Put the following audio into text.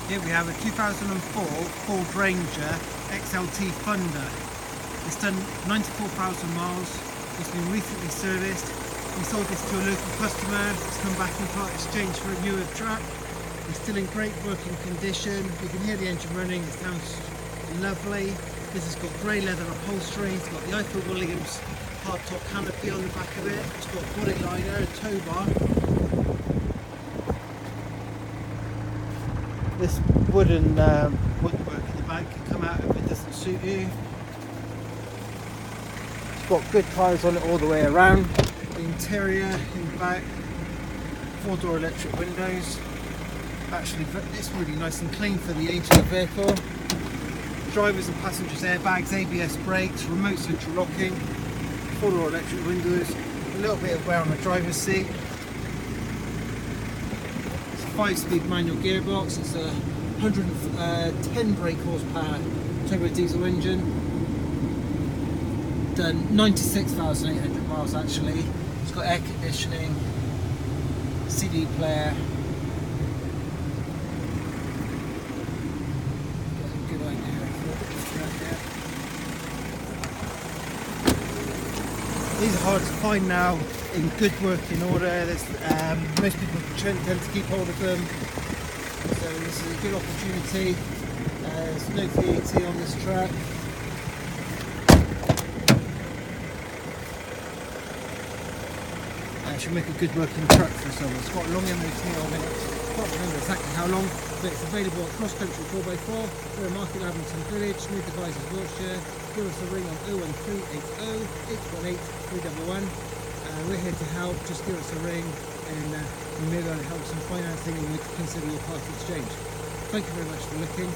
Here we have a 2004 Ford Ranger XLT Thunder. It's done 94,000 miles. It's been recently serviced. We sold this to a local customer. It's come back in part exchange for a newer truck. It's still in great working condition. You can hear the engine running. It sounds lovely. This has got grey leather upholstery. It's got the Eiffel Williams hardtop canopy on the back of it. It's got body liner, a tow bar. This wooden woodwork in the back can come out if it doesn't suit you. It's got good tyres on it all the way around. The interior in the back, 4-door electric windows. Actually, it's really nice and clean for the age of the vehicle. Drivers and passengers airbags, ABS brakes, remote central locking, 4-door electric windows, a little bit of wear on the driver's seat. It's a 5-speed manual gearbox. It's a 110 brake horsepower turbo diesel engine. Done 96,800 miles actually. It's got air conditioning, CD player. These are hard to find now in good working order. Most people tend to keep hold of them, so this is a good opportunity. There's no VAT on this truck. It should make a good working truck for someone. It's got a long MOT on it. I can't remember exactly how long, but it's available at Cross Country 4x4. We're a Market Abington Village, New Devizes, Wiltshire. Give us a ring on 01380 818 311. We're here to help. Just give us a ring and we may be able to help some financing and we could consider your part exchange. Thank you very much for looking.